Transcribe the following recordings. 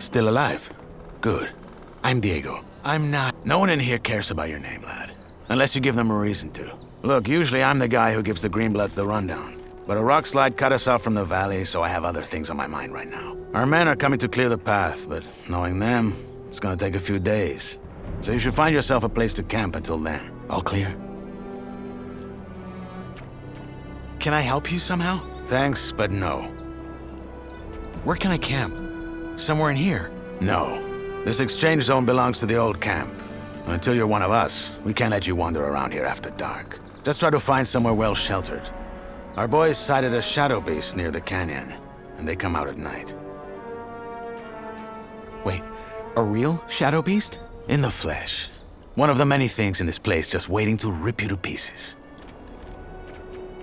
Still alive? Good. I'm Diego. I'm not... No one in here cares about your name, lad. Unless you give them a reason to. Look, usually I'm the guy who gives the Greenbloods the rundown. But a rock slide cut us off from the valley, so I have other things on my mind right now. Our men are coming to clear the path, but knowing them, it's gonna take a few days. So you should find yourself a place to camp until then. All clear? Can I help you somehow? Thanks, but no. Where can I camp? Somewhere in here? No. This exchange zone belongs to the old camp. Until you're one of us, we can't let you wander around here after dark. Just try to find somewhere well sheltered. Our boys sighted a shadow beast near the canyon, and they come out at night. Wait, a real shadow beast? In the flesh. One of the many things in this place just waiting to rip you to pieces.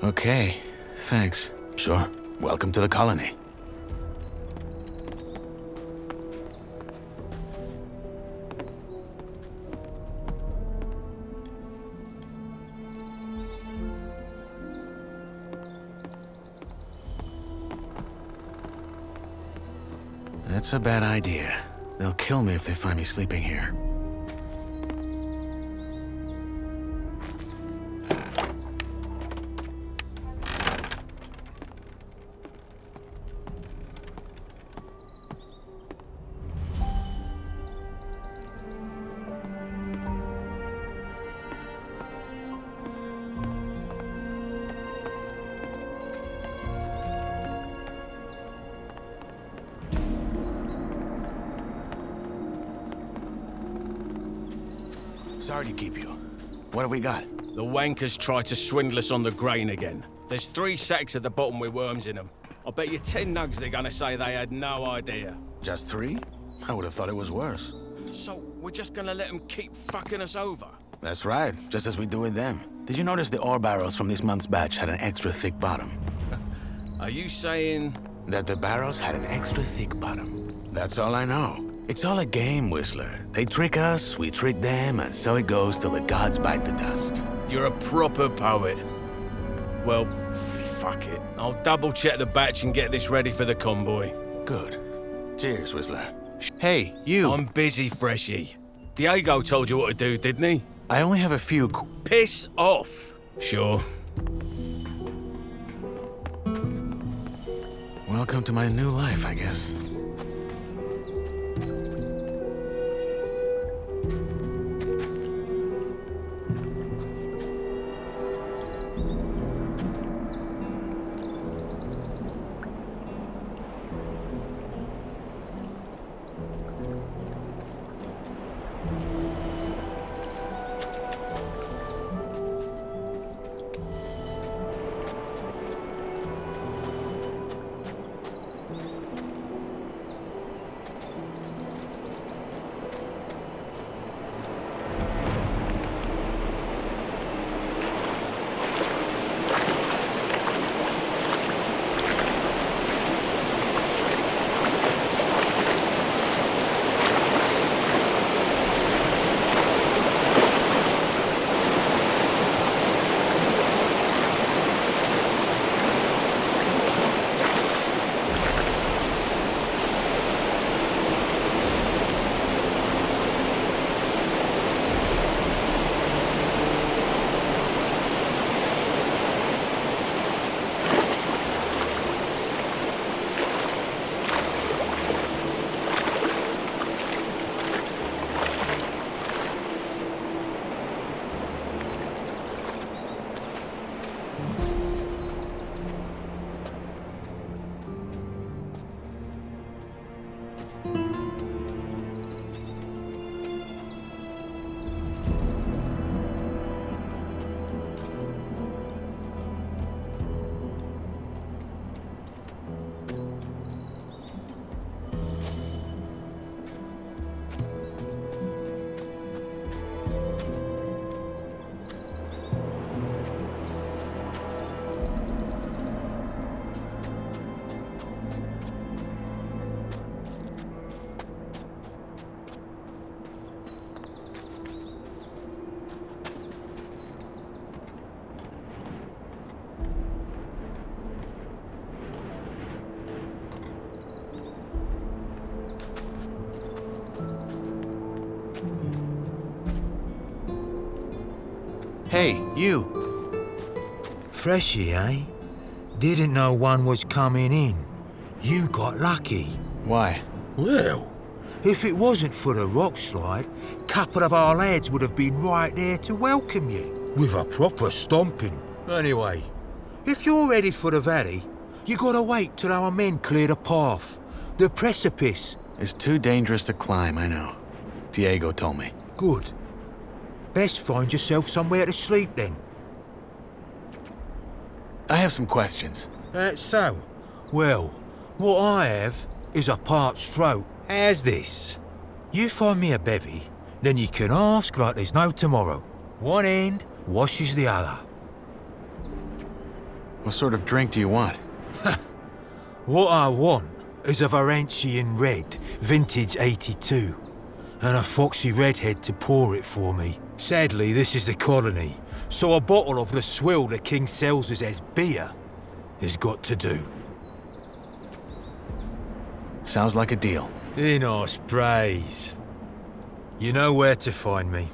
Okay, thanks. Sure. Welcome to the colony. That's a bad idea. They'll kill me if they find me sleeping here. Sorry to keep you. What have we got? The wankers tried to swindle us on the grain again. There's 3 sacks at the bottom with worms in them. I bet you 10 nugs they're gonna say they had no idea. Just 3? I would have thought it was worse. So, we're just gonna let them keep fucking us over? That's right, just as we do with them. Did you notice the ore barrels from this month's batch had an extra thick bottom? Are you saying... That the barrels had an extra thick bottom. That's all I know. It's all a game, Whistler. They trick us, we trick them, and so it goes till the gods bite the dust. You're a proper poet. Well, fuck it. I'll double-check the batch and get this ready for the convoy. Good. Cheers, Whistler. Hey, you! I'm busy, Freshie. Diego told you what to do, didn't he? I only have a few Piss off! Sure. Welcome to my new life, I guess. Hey, you. Freshy, eh? Didn't know one was coming in. You got lucky. Why? Well, if it wasn't for the rock slide, couple of our lads would have been right there to welcome you, with a proper stomping. Anyway, if you're ready for the valley, you gotta wait till our men clear the path. The precipice. It's too dangerous to climb, I know. Diego told me. Good. Best find yourself somewhere to sleep then. I have some questions. That's so. Well, what I have is a parched throat. How's this? You find me a bevy, then you can ask like there's no tomorrow. One end washes the other. What sort of drink do you want? What I want is a Varantian red, vintage 82, and a foxy redhead to pour it for me. Sadly, this is the colony, so a bottle of the swill the king sells us as beer has got to do. Sounds like a deal. In us praise. You know where to find me.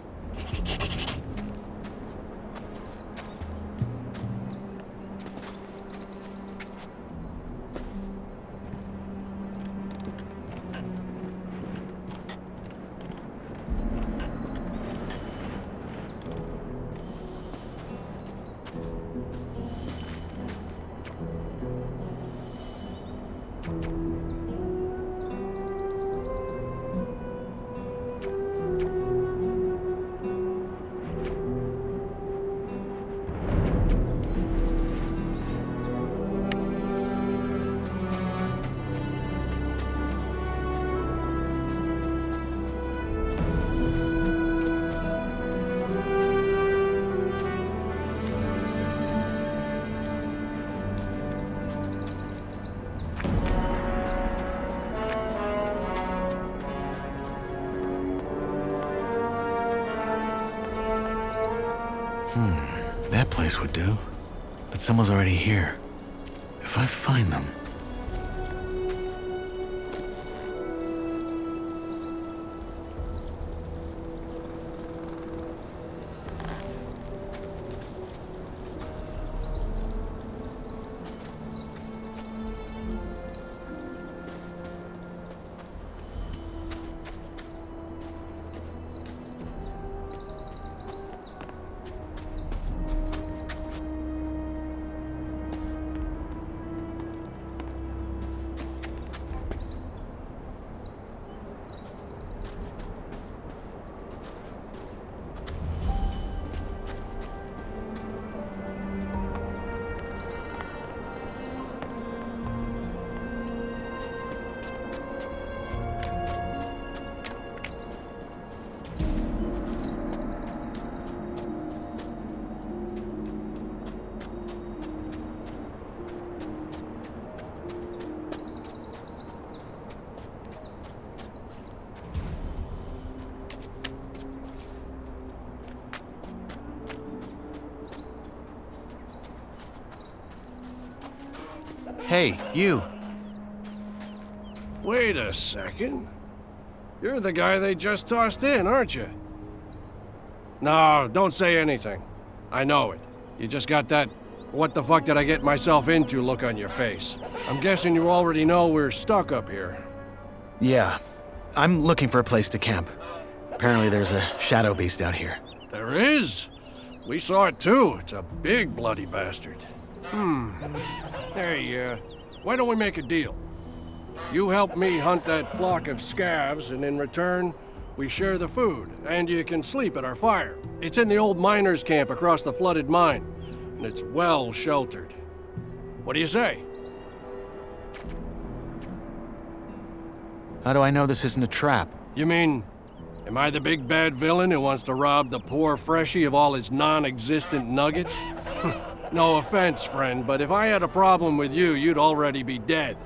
That place would do. But someone's already here. If I find them... Hey, you. Wait a second. You're the guy they just tossed in, aren't you? No, don't say anything. I know it. You just got that what the fuck did I get myself into look on your face. I'm guessing you already know we're stuck up here. Yeah. I'm looking for a place to camp. Apparently there's a shadow beast out here. There is? We saw it too. It's a big bloody bastard. Hey, why don't we make a deal? You help me hunt that flock of scavs, and in return, we share the food, and you can sleep at our fire. It's in the old miners' camp across the flooded mine, and it's well sheltered. What do you say? How do I know this isn't a trap? You mean, am I the big bad villain who wants to rob the poor freshie of all his non-existent nuggets? No offense, friend, but if I had a problem with you, you'd already be dead.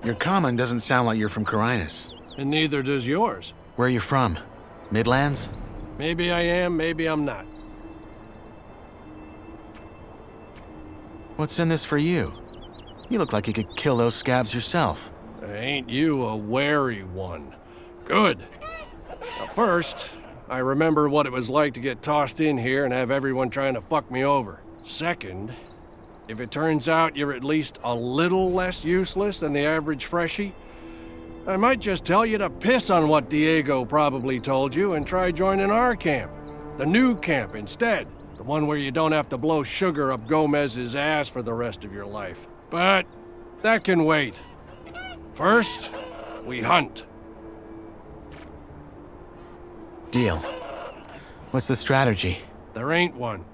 Your common doesn't sound like you're from Khorinis. And neither does yours. Where are you from? Midlands? Maybe I am, maybe I'm not. What's in this for you? You look like you could kill those scavs yourself. Ain't you a wary one? Good. Now, first, I remember what it was like to get tossed in here and have everyone trying to fuck me over. Second, if it turns out you're at least a little less useless than the average freshie, I might just tell you to piss on what Diego probably told you and try joining our camp. The new camp instead. The one where you don't have to blow sugar up Gomez's ass for the rest of your life. But that can wait. First, we hunt. Deal. What's the strategy? There ain't one.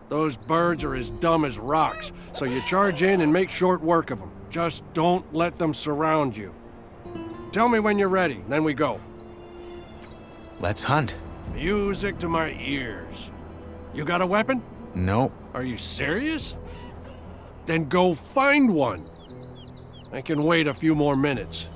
Those birds are as dumb as rocks, so you charge in and make short work of them. Just don't let them surround you. Tell me when you're ready, then we go. Let's hunt. Music to my ears. You got a weapon? Nope. Are you serious? Then go find one. I can wait a few more minutes.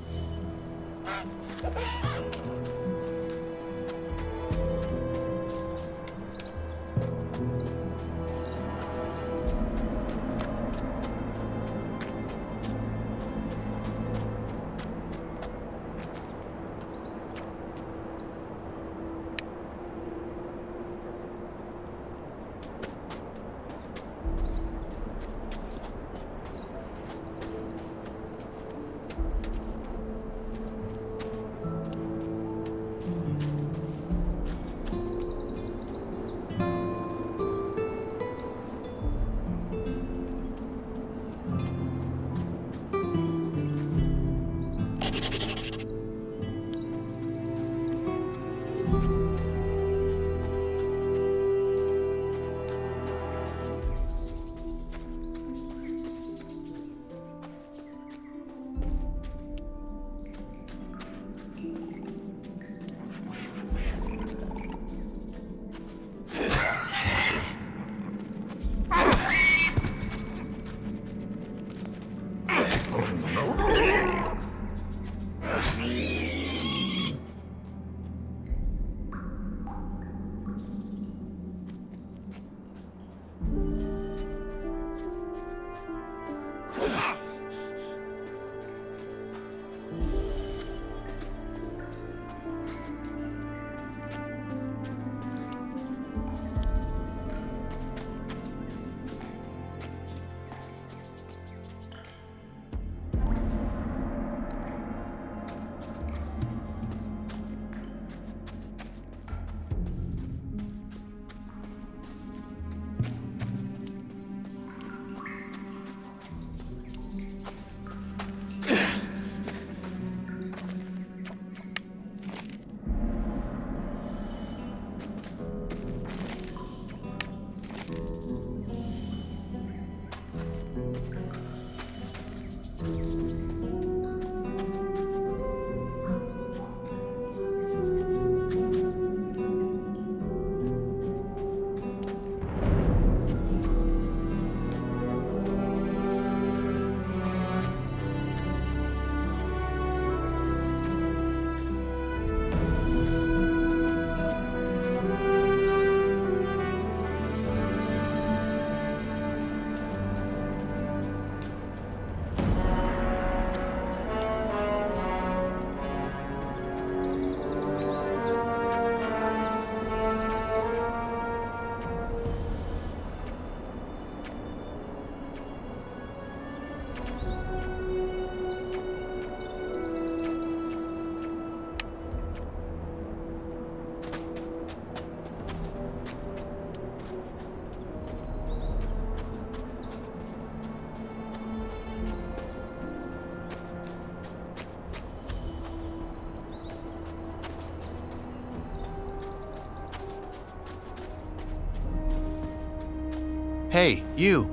Hey, you.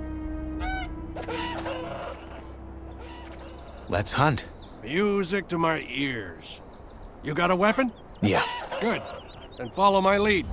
Let's hunt. Music to my ears. You got a weapon? Yeah. Good. Then follow my lead.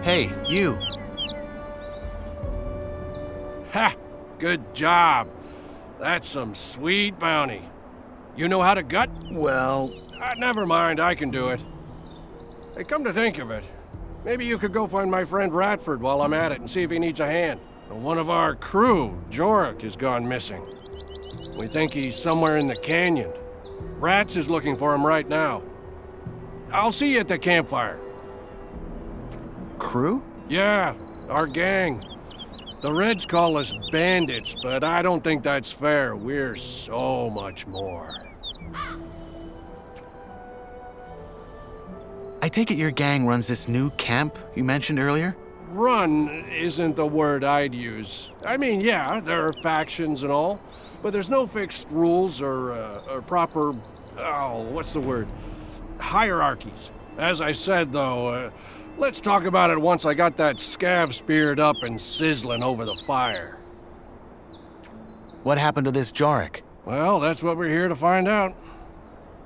Hey, you. Ha! Good job. That's some sweet bounty. You know how to gut? Well, Never mind, I can do it. Hey, come to think of it, maybe you could go find my friend Ratford while I'm at it and see if he needs a hand. One of our crew, Jorik, has gone missing. We think he's somewhere in the canyon. Rats is looking for him right now. I'll see you at the campfire. crew? Yeah, our gang. The Reds call us bandits, but I don't think that's fair. We're so much more. I take it your gang runs this new camp you mentioned earlier? Run isn't the word I'd use. I mean, yeah, there are factions and all, but there's no fixed rules or proper, what's the word? Hierarchies. As I said, though, let's talk about it once I got that scav speared up and sizzling over the fire. What happened to this Jorik? Well, that's what we're here to find out.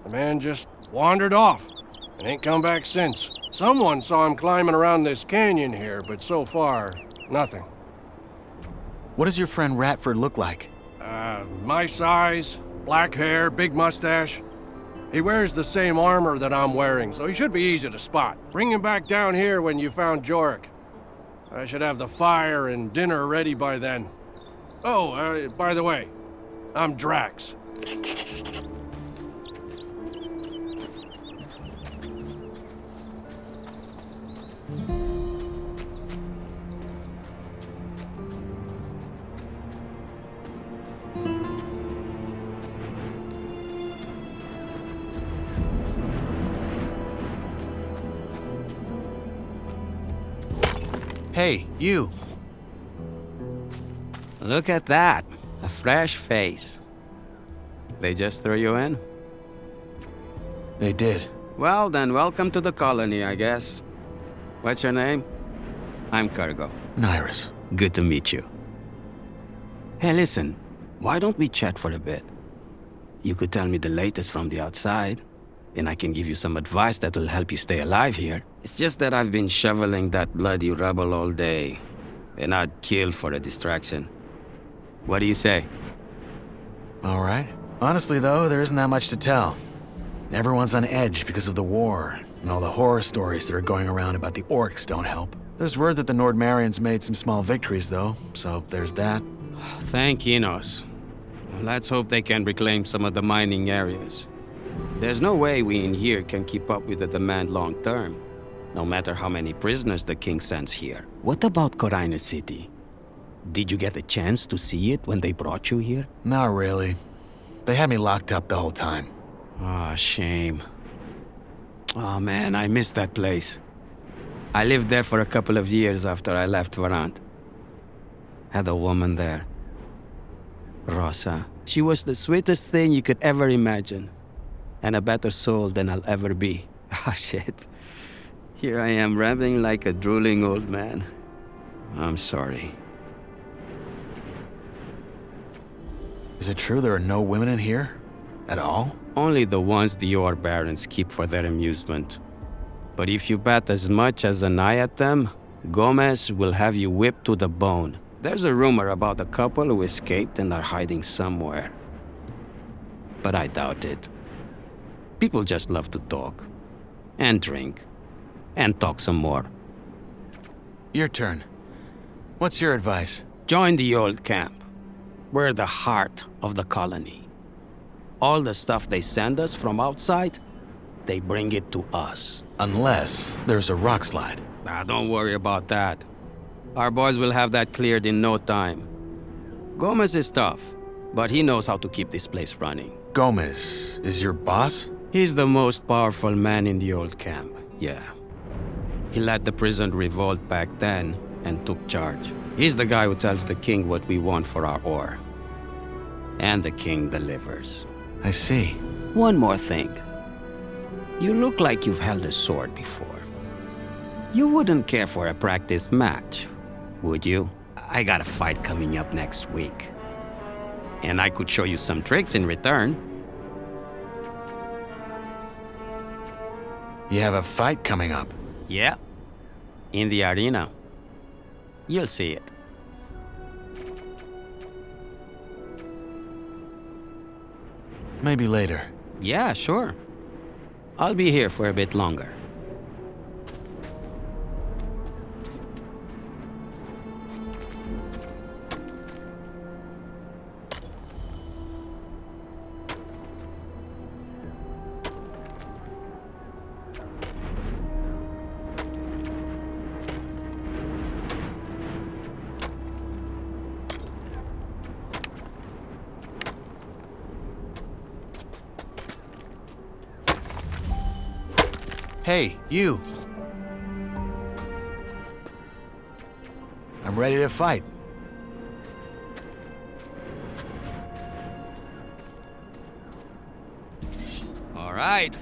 The man just wandered off and ain't come back since. Someone saw him climbing around this canyon here, but so far, nothing. What does your friend Ratford look like? My size, black hair, big mustache. He wears the same armor that I'm wearing, so he should be easy to spot. Bring him back down here when you found Jorik. I should have the fire and dinner ready by then. Oh, by the way, I'm Drax. Hey, you. Look at that. A fresh face. They just threw you in? They did. Well, then welcome to the colony, I guess. What's your name? I'm Cargo. Nyrus. Good to meet you. Hey, listen. Why don't we chat for a bit? You could tell me the latest from the outside, and I can give you some advice that will help you stay alive here. It's just that I've been shoveling that bloody rubble all day, and I'd kill for a distraction. What do you say? All right. Honestly, though, there isn't that much to tell. Everyone's on edge because of the war, and all the horror stories that are going around about the orcs don't help. There's word that the Nordmarians made some small victories, though, so there's that. Thank Enos. Let's hope they can reclaim some of the mining areas. There's no way we in here can keep up with the demand long term, no matter how many prisoners the king sends here. What about Khorinis City? Did you get a chance to see it when they brought you here? Not really. They had me locked up the whole time. Ah, shame. Oh man, I miss that place. I lived there for a couple of years after I left Varant. Had a woman there. Rosa. She was the sweetest thing you could ever imagine. And a better soul than I'll ever be. Ah, shit. Here I am rambling like a drooling old man. I'm sorry. Is it true there are no women in here? At all? Only the ones the Ore Barons keep for their amusement. But if you bet as much as an eye at them, Gomez will have you whipped to the bone. There's a rumor about a couple who escaped and are hiding somewhere. But I doubt it. People just love to talk. And drink. And talk some more. Your turn. What's your advice? Join the old camp. We're the heart of the colony. All the stuff they send us from outside, they bring it to us. Unless there's a rock slide. Don't worry about that. Our boys will have that cleared in no time. Gomez is tough, but he knows how to keep this place running. Gomez is your boss? He's the most powerful man in the old camp, yeah. He led the prison revolt back then and took charge. He's the guy who tells the king what we want for our ore. And the king delivers. I see. One more thing. You look like you've held a sword before. You wouldn't care for a practice match, would you? I got a fight coming up next week. And I could show you some tricks in return. You have a fight coming up? Yeah. In the arena. You'll see it. Maybe later. Yeah, sure. I'll be here for a bit longer. Hey, you! I'm ready to fight. All right,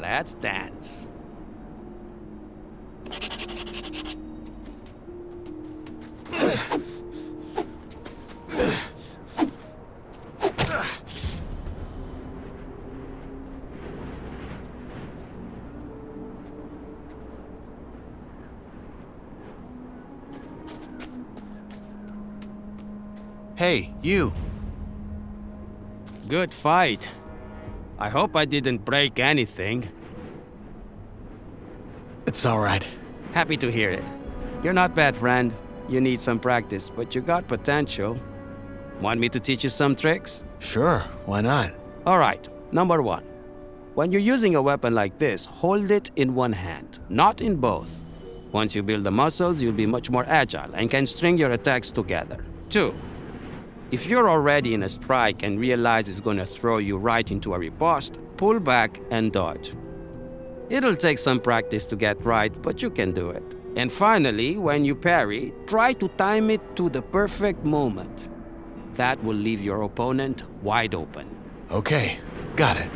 let's dance. Hey, you! Good fight. I hope I didn't break anything. It's alright. Happy to hear it. You're not bad, friend. You need some practice, but you got potential. Want me to teach you some tricks? Sure, why not? All right, number 1. When you're using a weapon like this, hold it in one hand, not in both. Once you build the muscles, you'll be much more agile and can string your attacks together. 2. If you're already in a strike and realize it's gonna throw you right into a riposte, pull back and dodge. It'll take some practice to get right, but you can do it. And finally, when you parry, try to time it to the perfect moment. That will leave your opponent wide open. Okay, got it.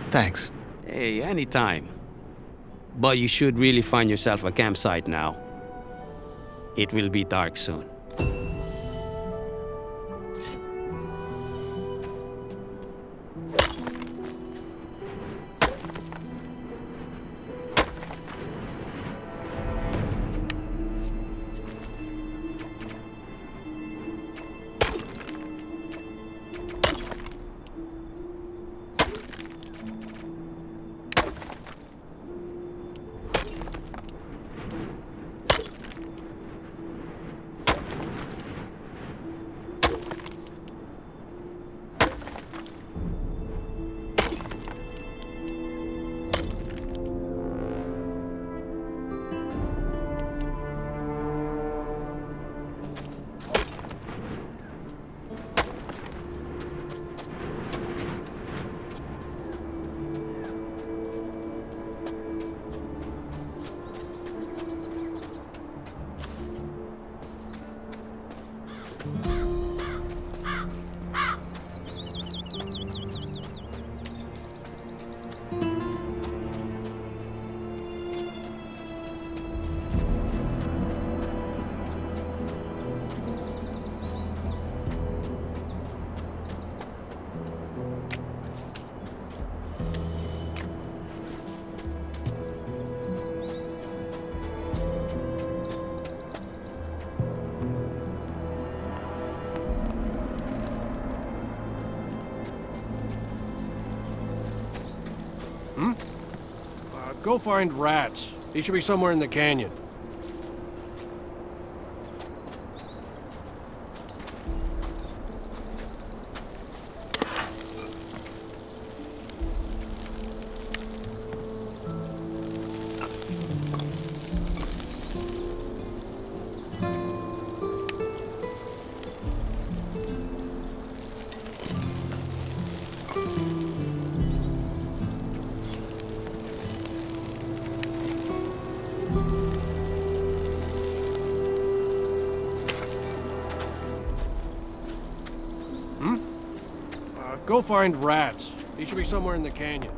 Thanks. Hey, anytime. But you should really find yourself a campsite now. It will be dark soon. Go find rats. He should be somewhere in the canyon. Go find rats. He should be somewhere in the canyon.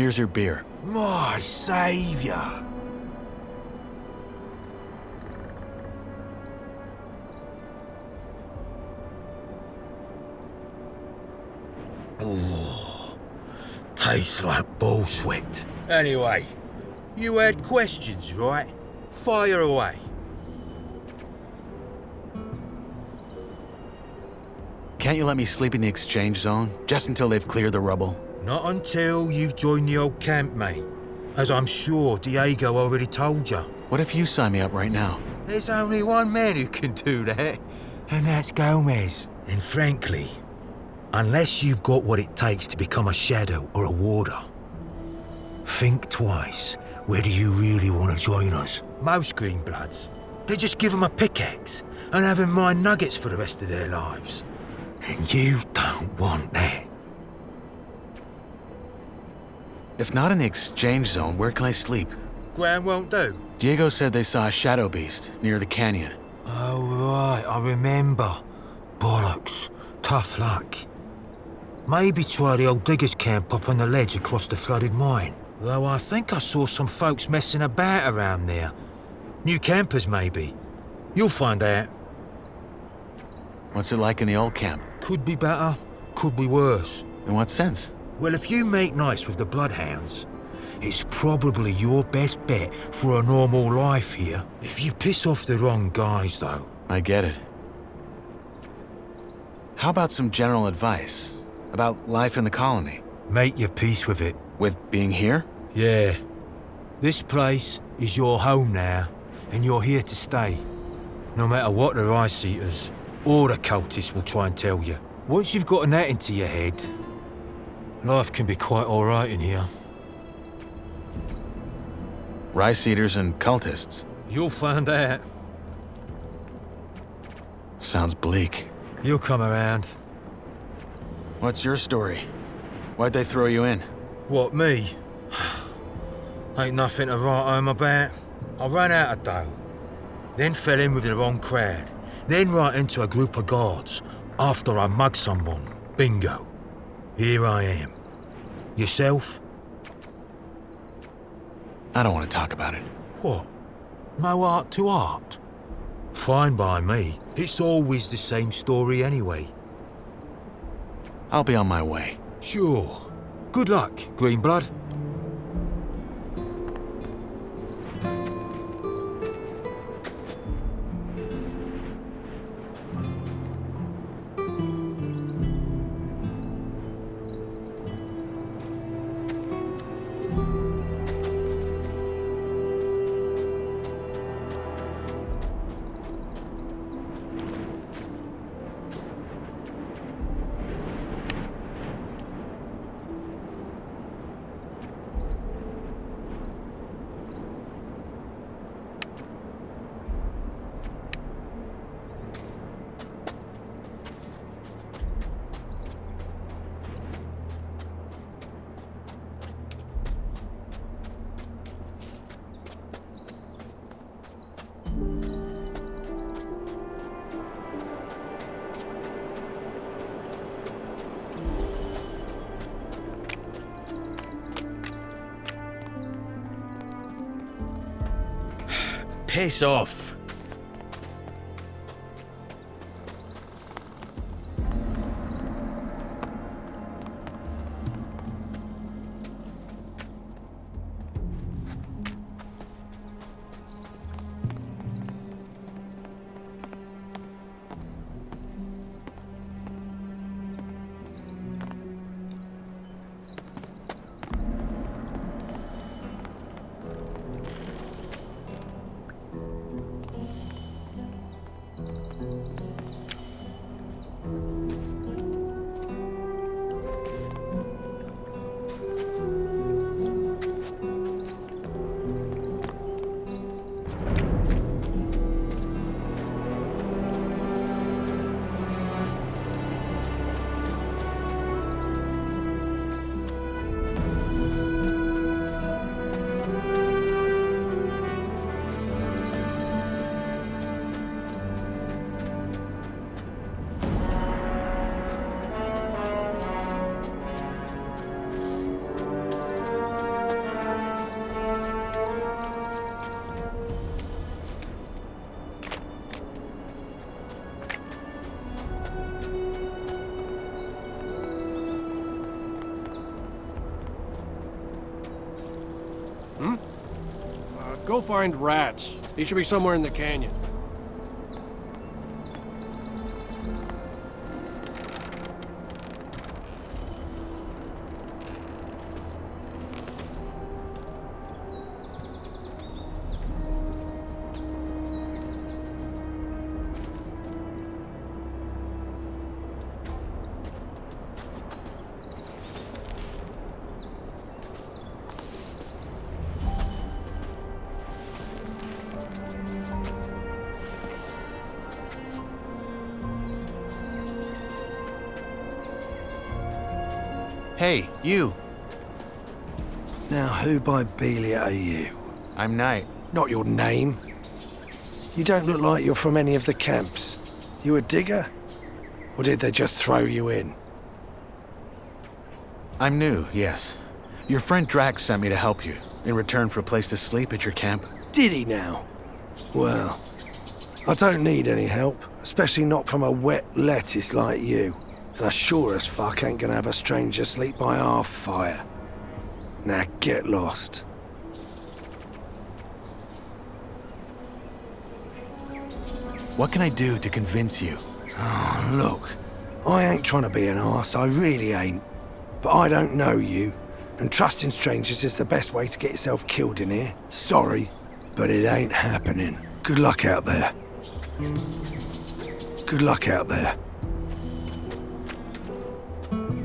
Here's your beer. My saviour! Oh, tastes like bull sweat. Anyway, you had questions, right? Fire away. Can't you let me sleep in the exchange zone, just until they've cleared the rubble? Not until you've joined the old camp, mate. As I'm sure Diego already told you. What if you sign me up right now? There's only one man who can do that, and that's Gomez. And frankly, unless you've got what it takes to become a shadow or a warder, think twice whether you really want to join us. Most Greenbloods, they just give them a pickaxe and have in mind nuggets for the rest of their lives. And you don't want that. If not in the exchange zone, where can I sleep? Ground won't do. Diego said they saw a shadow beast near the canyon. Oh, right, I remember. Bollocks. Tough luck. Maybe try the old diggers' camp up on the ledge across the flooded mine. Though I think I saw some folks messing about around there. New campers, maybe. You'll find out. What's it like in the old camp? Could be better, could be worse. In what sense? Well, if you make nice with the Bloodhounds, it's probably your best bet for a normal life here. If you piss off the wrong guys, though. I get it. How about some general advice? About life in the colony? Make your peace with it. With being here? Yeah. This place is your home now, and you're here to stay. No matter what the Rice-Eaters or the cultists will try and tell you. Once you've gotten that into your head, life can be quite alright in here. Rice-Eaters and cultists? You'll find out. Sounds bleak. You'll come around. What's your story? Why'd they throw you in? What, me? Ain't nothing to write home about. I ran out of dough. Then fell in with the wrong crowd. Then right into a group of guards. After I mugged someone. Bingo. Here I am. Yourself? I don't want to talk about it. What? No art to art? Fine by me. It's always the same story anyway. I'll be on my way. Sure. Good luck, Greenblood. Piss off. Go find Rats. He should be somewhere in the canyon. Hey, you. Now, who by Belia are you? I'm Knight. Not your name. You don't look like you're from any of the camps. You a digger? Or did they just throw you in? I'm new, yes. Your friend Drax sent me to help you, in return for a place to sleep at your camp. Did he now? Well, I don't need any help, especially not from a wet lettuce like you. And I sure as fuck ain't gonna have a stranger sleep by our fire. Now get lost. What can I do to convince you? Oh, look, I ain't trying to be an arse, I really ain't. But I don't know you, and trusting strangers is the best way to get yourself killed in here. Sorry, but it ain't happening. Good luck out there. Good luck out there.